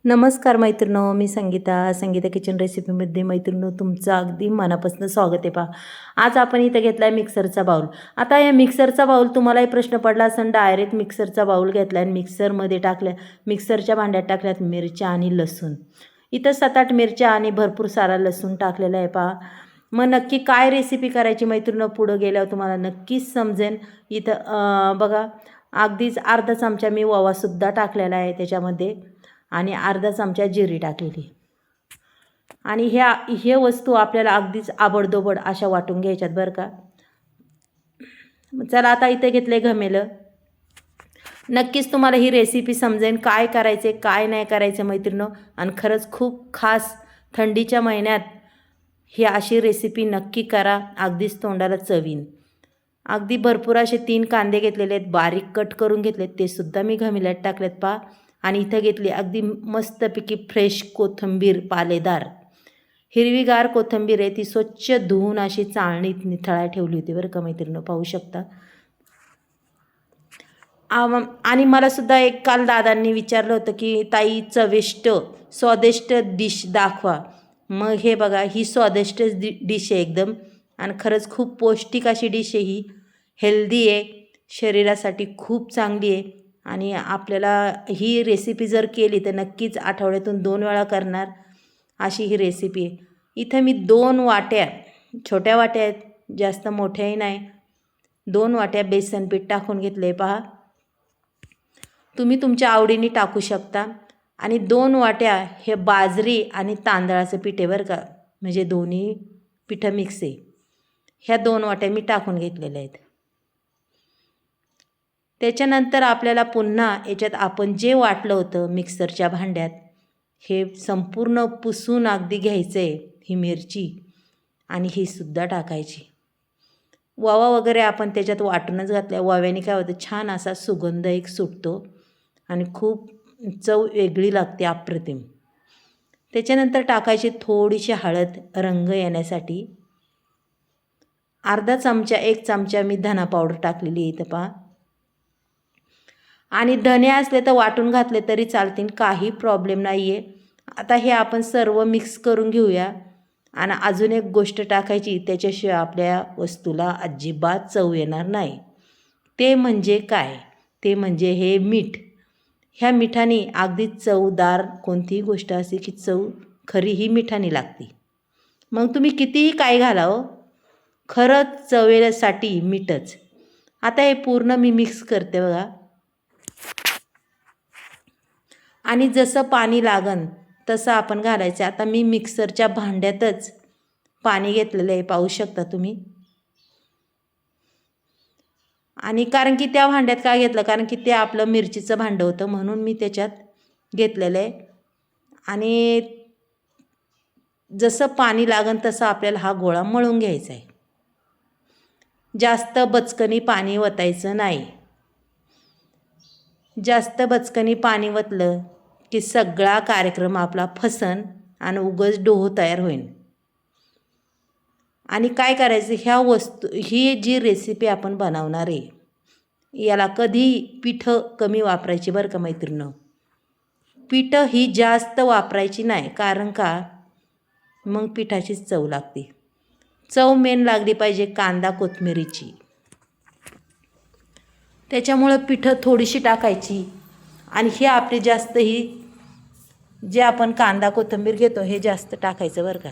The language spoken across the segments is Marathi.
नमस्कार मैत्रिणो, मी संगीता किचन रेसिपीमध्ये मैत्रिणो तुमचं अगदी मनापासून स्वागत आहे. आज आपण इथं घेतला आहे मिक्सरचा बाऊल. आता या मिक्सरचा बाऊल तुम्हालाही प्रश्न पडला असेल, डायरेक्ट मिक्सरचा बाऊल घेतला आणि मिक्सरमध्ये टाकल्या, मिक्सरच्या भांड्यात टाकल्यात मिरच्या आणि लसूण. इथं 7-8 मिरच्या आणि भरपूर सारा लसूण टाकलेला आहे. मग नक्की काय रेसिपी करायची मैत्रिणो, पुढं गेल्यावर तुम्हाला नक्कीच समजेल. इथं बघा, अगदीच अर्धा चमचा मी ओवासुद्धा टाकलेला आहे त्याच्यामध्ये आणि अर्धा चमचा जिरी टाकलेली. आणि हे वस्तू आपल्याला अगदीच आबडदोबड अशा वाटून घ्यायच्यात बरं का. चला आता इथे घेतले घमेलं. नक्कीच तुम्हाला ही रेसिपी समजेल, काय करायचे काय नाही करायचं मैत्रिणो. आणि खरंच खूप खास थंडीच्या महिन्यात ही अशी रेसिपी नक्की करा, अगदीच तोंडाला चवीन. अगदी भरपूर असे 3 कांदे घेतलेले आहेत, बारीक कट करून घेतलेत, ते सुद्धा मी घमेल्यात टाकलेत आणि इथं घेतली अगदी मस्तपैकी फ्रेश कोथिंबीर, पालेदार हिरवीगार कोथिंबीर आहे. ती स्वच्छ धुवून अशी चाळणीत निथळा ठेवली होती बरं का मैत्रिणींनो, पाहू शकता. आणि मला सुद्धा एक काल दादांनी विचारलं होतं की ताई चविष्ट स्वादिष्ट डिश दाखवा. मग हे बघा, ही स्वादिष्ट डिश आहे एकदम. आणि खरंच खूप पौष्टिक अशी डिश आहे ही. हेल्दी आहे, शरीरासाठी खूप चांगली आहे. आणि आपल्याला ही रेसिपी जर केली तर नक्कीच आठवड्यातून 2 वेळा करणार अशी ही रेसिपी आहे. इथं मी 2 वाट्या, छोट्या वाट्या आहेत, जास्त मोठ्याही नाही, 2 वाट्या बेसन पीठ टाकून घेतले. पहा, तुम्ही तुमच्या आवडीने टाकू शकता. आणि 2 वाट्या हे बाजरी आणि तांदळाचं पीठ आहे बरं का, म्हणजे दोन्ही पिठं मिक्स आहे. ह्या 2 वाट्या मी टाकून घेतलेल्या आहेत. त्याच्यानंतर आपल्याला पुन्हा याच्यात आपण जे वाटलं होतं मिक्सरच्या भांड्यात, हे संपूर्ण पुसून अगदी घ्यायचं आहे. ही मिरची आणि ही सुद्धा टाकायची. ओवा वगैरे आपण त्याच्यात वाटूनच घातल्या. ओव्याने काय होतं, छान असा सुगंध एक सुटतो आणि खूप चव वेगळी लागते, अप्रतिम. त्याच्यानंतर टाकायची थोडीशी हळद रंग येण्यासाठी. अर्धा चमचा, 1 चमचा मी धना पावडर टाकलेली आहे इथं पहा. आणि धने असले तर वाटून घातले तरी चालतील, काही प्रॉब्लेम नाही आहे. आता हे आपण सर्व मिक्स करून घेऊया. आणि अजून एक गोष्ट टाकायची, त्याच्याशिवाय आपल्या वस्तूला अजिबात चव येणार नाही. ते म्हणजे काय, ते म्हणजे हे मीठ. ह्या मिठाने अगदी चवदार कोणतीही गोष्ट असते की चव खरी ही मिठाने लागते. मग तुम्ही कितीही काय घालावं, खरंच चवेसाठी मीठच. आता हे पूर्ण मी मिक्स करते बघा. आणि जसं पाणी लागन तसं आपण घालायचं. आता मी मिक्सरच्या भांड्यातच पाणी घेतलेलं आहे, पाहू शकता तुम्ही. आणि कारण की त्या भांड्यात काय घेतलं, कारण की ते आपलं मिरचीचं भांडं होतं म्हणून मी त्याच्यात घेतलेलं आहे. आणि जसं पाणी लागन तसं आपल्याला हा गोळा मळून घ्यायचा आहे. जास्त बचकनी पाणी वतायचं नाही. जास्त बचकनी पाणी वतलं की सगळा कार्यक्रम आपला फसन आणि उगाच डोह तयार होईल. आणि काय करायचं, ह्या वस्तू, ही जी रेसिपी आपण बनवणार आहे, याला कधी पिठं कमी वापरायची बरं का मैत्रिणींनो. पिठं ही जास्त वापरायची नाही, कारण का मग पिठाचीच चव लागते. चव मेन लागली पाहिजे कांदा कोथिंबीरीची. त्याच्यामुळं पिठं थोडीशी टाकायची. आणि हे आपली जास्त ही जे आपण कांदा कोथिंबीर घेतो हे जास्त टाकायचं बरं का.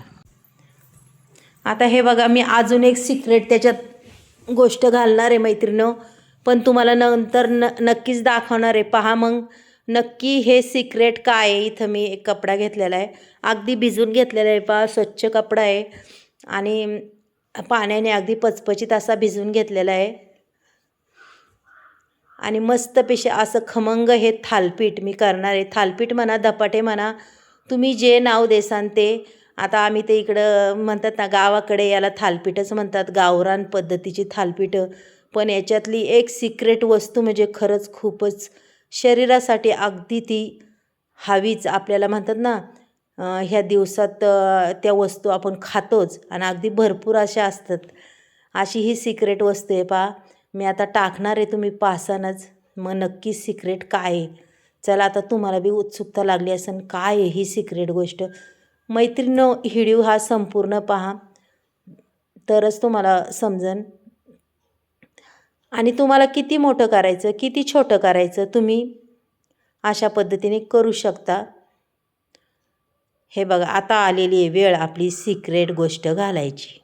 आता हे बघा, मी अजून एक सिक्रेट त्याच्यात गोष्ट घालणार आहे मैत्रिणींनो, पण तुम्हाला नंतर नक्कीच दाखवणार आहे. पहा मग नक्की हे सिक्रेट काय आहे. इथं मी एक कपडा घेतलेला आहे, अगदी भिजून घेतलेला आहे. पहा, स्वच्छ कपडा आहे आणि पाण्याने अगदी पचपचित असा भिजून घेतलेला आहे. आणि मस्तपैकी असं खमंग हे थालपीठ मी करणार आहे. थालपीठ म्हणा, धपाटे म्हणा, तुम्ही जे नाव देसान ते. आता आम्ही ते इकडं म्हणतात ना, गावाकडे याला थालपीठच म्हणतात, गावरान पद्धतीची थालपीठं. पण याच्यातली एक सिक्रेट वस्तू म्हणजे खरंच खूपच शरीरासाठी अगदी ती हवीच आपल्याला. म्हणतात ना, ह्या दिवसात त्या वस्तू आपण खातोच आणि अगदी भरपूर अशा असतात. अशी ही सिक्रेट वस्तू आहे. पहा, मी आता टाकणार आहे, तुम्ही पाहसानच मग नक्की सिक्रेट काय आहे. चला आता तुम्हाला बी उत्सुकता लागली असेल काय आहे ही सिक्रेट गोष्ट. मैत्रिणींनो, व्हिडिओ हा संपूर्ण पहा तरच तुम्हाला समजेल. आणि तुम्हाला किती मोठं करायचं किती छोटं करायचं तुम्ही अशा पद्धतीने करू शकता. हे बघा, आता आलेली आहे वेळ आपली सिक्रेट गोष्ट घालायची.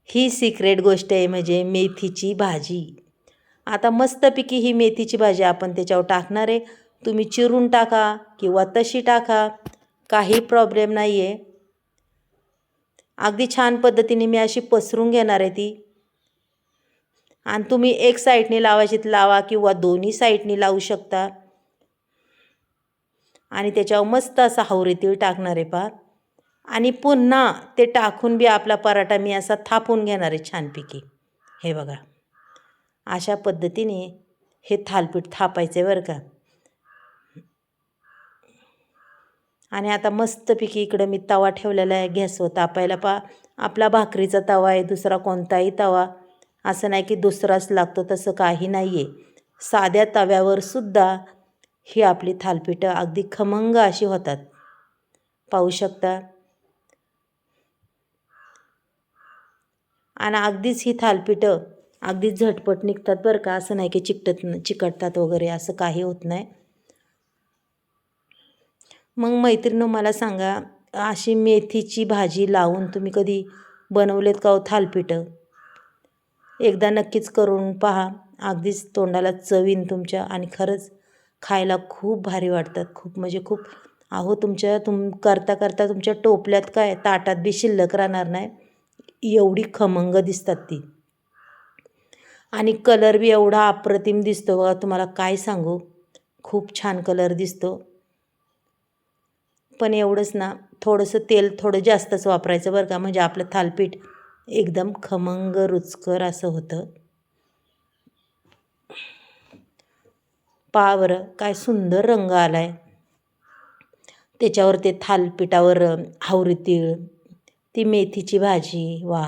ही सिक्रेट गोष्ट आहे म्हणजे मेथीची भाजी. आता मस्तपैकी ही मेथीची भाजी आपण त्याच्यावर टाकणार आहे. तुम्ही चिरून टाका किंवा तशी टाका, काही प्रॉब्लेम नाही आहे. अगदी छान पद्धतीने मी अशी पसरून घेणार आहे ती. आणि तुम्ही एक साईडने लावायची लावा किंवा दोन्ही साईडने लावू शकता. आणि त्याच्यावर मस्त असा हावरी तीळ टाकणार आहे पहा. आणि पुन्हा ते टाकून बी आपला पराठा मी असा थापून घेणार आहे छानपैकी. हे बघा, अशा पद्धतीने हे थालपीठ थापायचं आहे बरं का. आणि आता मस्तपैकी इकडं मी तवा ठेवलेला आहे गॅसवर तापायला पहा. आपला भाकरीचा तवा आहे, दुसरा कोणताही तवा. असं नाही की दुसराच लागतो, तसं काही नाही आहे. साध्या तव्यावर सुद्धा ही आपली थालपीठं अगदी खमंग अशी होतात, पाहू शकता. आणि अगदीच ही थालपीठं अगदीच झटपट निघतात बरं का. असं नाही की चिकटतात वगैरे, असं काही होत नाही. मग मैत्रिणींनो, मला सांगा, अशी मेथीची भाजी लावून तुम्ही कधी बनवलेत का हो थालपीठं? एकदा नक्कीच करून पहा. अगदीच तोंडाला चव येईन तुमच्या आणि खरंच खायला खूप भारी वाटतात. खूप म्हणजे खूप. अहो, करता करता तुमच्या टोपल्यात काय ताटात बी शिल्लक राहणार नाही, एवढी खमंग दिसतात ती. आणि कलर बी एवढा अप्रतिम दिसतो बघा, तुम्हाला काय सांगू. खूप छान कलर दिसतो. पण एवढंच ना, थोडंसं तेल थोडं जास्तच वापरायचं बरं का, म्हणजे आपलं थालपीठ एकदम खमंग रुचकर असं होतं. पहा बरं, काय सुंदर रंग आला आहे. त्याच्यावर ते थालपीठावर हावरी तीळ, ती मेथीची भाजी, वा,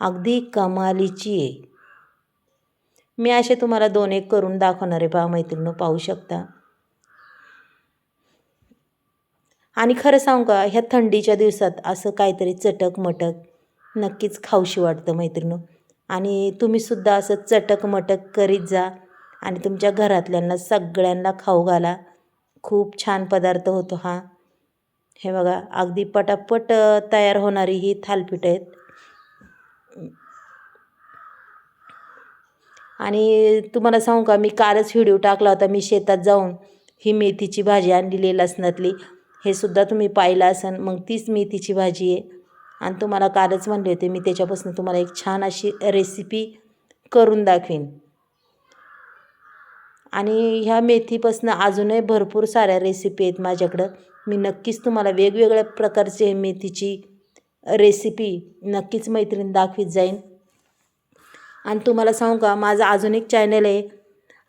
अगदी कमालीची आहे. मी असे तुम्हाला 2-1 करून दाखवणार आहे पहा मैत्रिणींनो, पाहू शकता. आणि खरं सांगू का, ह्या थंडीच्या दिवसात असं काहीतरी चटक मटक नक्कीच खाऊशी वाटतं मैत्रिणींनो. आणि तुम्हीसुद्धा असं चटक मटक करीत जा आणि तुमच्या घरातल्यांना सगळ्यांना खाऊ घाला. खूप छान पदार्थ होतो हा. हे बघा, अगदी पटापट तयार होणारी ही थालपीठं आहेत. आणि तुम्हाला सांगू का, मी कालच व्हिडिओ टाकला होता, मी शेतात जाऊन ही मेथीची भाजी आणलेली लसणातली. हे सुद्धा तुम्ही पाहिलं असेल. मग तीच मेथीची भाजी आहे. आणि तुम्हाला कालच म्हणले होते मी, त्याच्यापासून तुम्हाला एक छान अशी रेसिपी करून दाखवीन. आणि ह्या मेथीपासून अजूनही भरपूर साऱ्या रेसिपी आहेत माझ्याकडं. मी नक्कीच तुम्हाला वेगवेगळ्या प्रकारचे मेथीची रेसिपी नक्कीच मैत्रीण दाखवीत जाईन. आणि तुम्हाला सांगू का, माझा अजून एक चॅनल आहे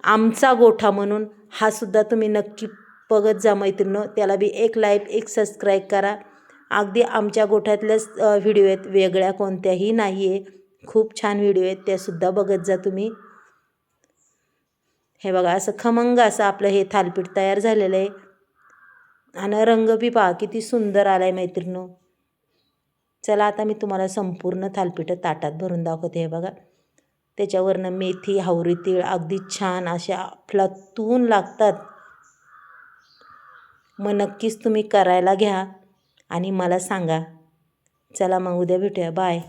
आमचा गोठा म्हणून, हा सुद्धा तुम्ही नक्की बघत जा मैत्रिणींनो. त्याला बी एक लाईक एक सबस्क्राईब करा. अगदी आमच्या गोठ्यातल्याच व्हिडिओ आहेत, वेगळ्या कोणत्याही नाही आहे. खूप छान व्हिडिओ आहेत, त्यासुद्धा बघत जा तुम्ही. हे बघा, असं खमंग असं आपलं हे थालपीठ तयार झालेलं आहे. आणि रंग बी पहा किती सुंदर आला आहे मैत्रिणींनो. चला आता मी तुम्हाला संपूर्ण थालपीठं ताटात भरून दाखवते. हे बघा, त्याच्यावरनं मेथी हावरी तीळ अगदी छान अशा अफलातून लागतात. मग नक्कीच तुम्ही करायला घ्या आणि मला सांगा. चला मग उद्या भेटूया. बाय.